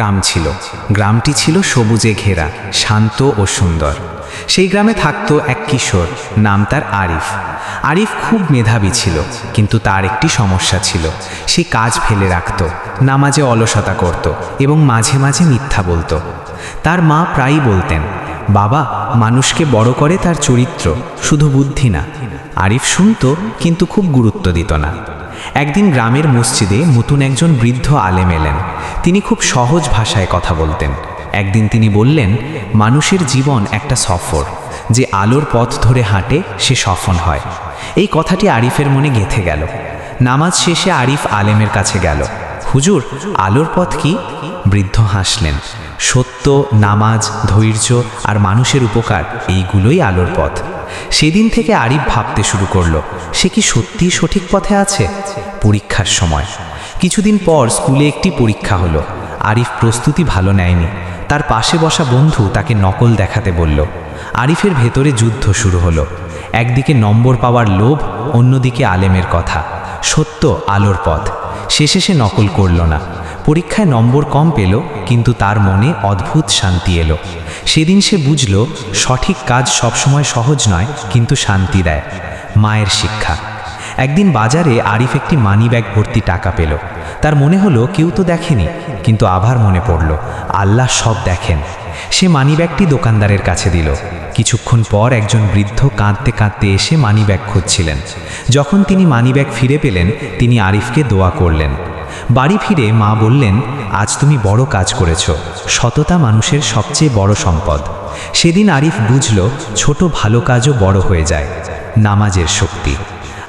গ্রাম ছিল। গ্রামটি ছিল সবুজে ঘেরা, শান্ত ও সুন্দর। সেই গ্রামে থাকতো এক কিশোর, নাম তার আরিফ। আরিফ খুব মেধাবী ছিল, কিন্তু তার একটি সমস্যা ছিল। সে কাজ ফেলে রাখত, নামাজে অলসতা করত এবং মাঝে মাঝে মিথ্যা বলতো। তার মা প্রায়ই বলতেন, বাবা, মানুষকে বড় করে তার চরিত্র, শুধু বুদ্ধি না। আরিফ শুনত, কিন্তু খুব গুরুত্ব দিত না। একদিন গ্রামের মসজিদে নতুন একজন বৃদ্ধ আলেম এলেন। তিনি খুব সহজ ভাষায় কথা বলতেন। একদিন তিনি বললেন, মানুষের জীবন একটা সফর, যে আলোর পথ ধরে হাঁটে সে সফল হয়। এই কথাটি আরিফের মনে গেঁথে গেল। নামাজ শেষে আরিফ আলেমের কাছে গেল। হুজুর, আলোর পথ কি? বৃদ্ধ হাসলেন। সত্য, নামাজ, ধৈর্য আর মানুষের উপকার, এইগুলোই আলোর পথ। সেদিন থেকে আরিফ ভাবতে শুরু করলো, সে কি সত্যিই সঠিক পথে আছে? পরীক্ষার সময়। কিছুদিন পর স্কুলে একটি পরীক্ষা হলো। আরিফ প্রস্তুতি ভালো নেয়নি। তার পাশে বসা বন্ধু তাকে নকল দেখাতে বলল। আরিফের ভেতরে যুদ্ধ শুরু হলো। একদিকে নম্বর পাওয়ার লোভ, অন্যদিকে আলেমের কথা, সত্য, আলোর পথ। শেষে সে নকল করল না। পরীক্ষায় নম্বর কম পেল, কিন্তু তার মনে অদ্ভুত শান্তি এলো। সেদিন সে বুঝল, সঠিক কাজ সবসময় সহজ নয়, কিন্তু শান্তি দেয়। মায়ের শিক্ষা। একদিন বাজারে আরিফ একটি মানিব্যাগ ভর্তি টাকা পেল। তার মনে হলো কেউ তো দেখেনি, কিন্তু আবার মনে পড়ল, আল্লাহ সব দেখেন। সে মানিব্যাগটি দোকানদারের কাছে দিল। কিছুক্ষণ পর একজন বৃদ্ধ কাঁদতে কাঁদতে এসে মানিব্যাগ খুঁজছিলেন। যখন তিনি মানিব্যাগ ফিরে পেলেন, তিনি আরিফকে দোয়া করলেন। বাড়ি ফিরে মা বললেন, আজ তুমি বড় কাজ করেছ। সততা মানুষের সবচেয়ে বড় সম্পদ। সেদিন আরিফ বুঝল, ছোট ভালো কাজও বড় হয়ে যায়। নামাজের শক্তি।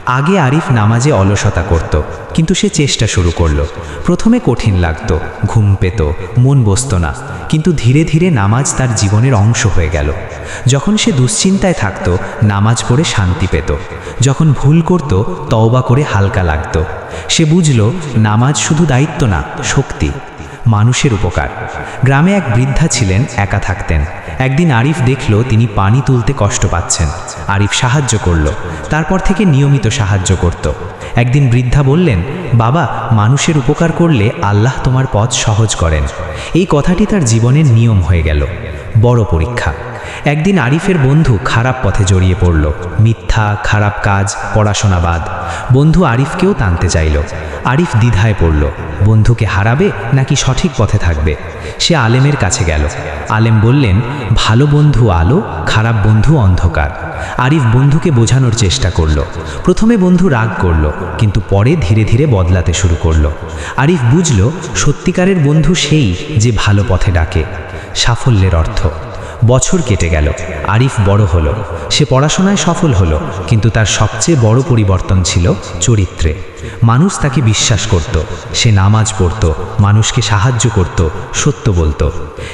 আগে আরিফ নামাজে অলসতা করত, কিন্তু সে চেষ্টা শুরু করলো। প্রথমে কঠিন লাগতো, ঘুম পেত, মন বসত না, কিন্তু ধীরে ধীরে নামাজ তার জীবনের অংশ হয়ে গেল। যখন সে দুশ্চিন্তায় থাকত, নামাজ পড়ে শান্তি পেত। যখন ভুল করত, তওবা করে হালকা লাগত। সে বুঝল, নামাজ শুধু দায়িত্ব না, শক্তি। মানুষের উপকার। গ্রামে এক বৃদ্ধা ছিলেন, একা থাকতেন। একদিন আরিফ দেখল তিনি পানি তুলতে কষ্ট পাচ্ছেন। আরিফ সাহায্য করল। তারপর থেকে নিয়মিত সাহায্য করত। একদিন বৃদ্ধা বললেন, বাবা, মানুষের উপকার করলে আল্লাহ তোমার পথ সহজ করেন। এই কথাটি তার জীবনের নিয়ম হয়ে গেল। বড় পরীক্ষা। একদিন আরিফের বন্ধু খারাপ পথে জড়িয়ে পড়ল। মিথ্যা, খারাপ কাজ, পড়াশোনা বাদ। বন্ধু আরিফকেও টানতে চাইল। আরিফ দ্বিধায় পড়ল, বন্ধুকে হারাবে নাকি সঠিক পথে থাকবে। সে আলেমের কাছে গেল। আলেম বললেন, ভালো বন্ধু আলো, খারাপ বন্ধু অন্ধকার। আরিফ বন্ধুকে বোঝানোর চেষ্টা করল। প্রথমে বন্ধু রাগ করল, কিন্তু পরে ধীরে ধীরে বদলাতে শুরু করল। আরিফ বুঝল, সত্যিকারের বন্ধু সেই যে ভালো পথে ডাকে। সাফল্যের অর্থ। বছর কেটে গেল। আরিফ বড় হলো। সে পড়াশোনায় সফল হলো, কিন্তু তার সবচেয়ে বড় পরিবর্তন ছিল চরিত্রে। মানুষ তাকে বিশ্বাস করত। সে নামাজ পড়ত, মানুষকে সাহায্য করত, সত্য বলতো।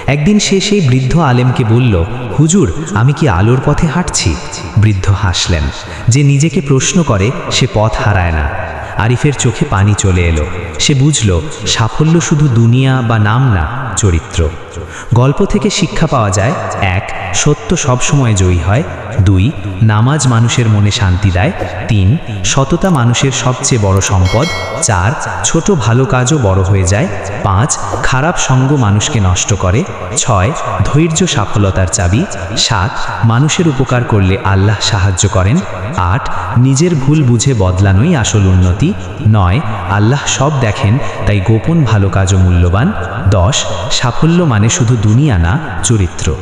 একদিন সে সেই বৃদ্ধ আলেমকে বলল, হুজুর, আমি কি আলোর পথে হাঁটছি? বৃদ্ধ হাসলেন। যে নিজেকে প্রশ্ন করে সে পথ হারায় না। আরিফের চোখে পানি চলে এলো। সে বুঝল, সাফল্য শুধু দুনিয়া বা নাম না, চরিত্র। গল্প থেকে শিক্ষা পাওয়া যায়, 1. সত্য সবসময় জয়ী হয়। 2. নামাজ মানুষের মনে শান্তি দেয়। 3. সততা মানুষের সবচেয়ে বড় সম্পদ। 4. ছোট ভালো কাজও বড় হয়ে যায়। 5. খারাপ সঙ্গ মানুষকে নষ্ট করে। 6. ধৈর্য সফলতার চাবি। 7. মানুষের উপকার করলে আল্লাহ সাহায্য করেন। 8. নিজের ভুল বুঝে বদলানোই আসল উন্নতি। 9. আল্লাহ সব দেখেন, তাই গোপন ভালো কাজও মূল্যবান। 10. সাফল্য মানে শুধু দুনিয়া না, চরিত্র।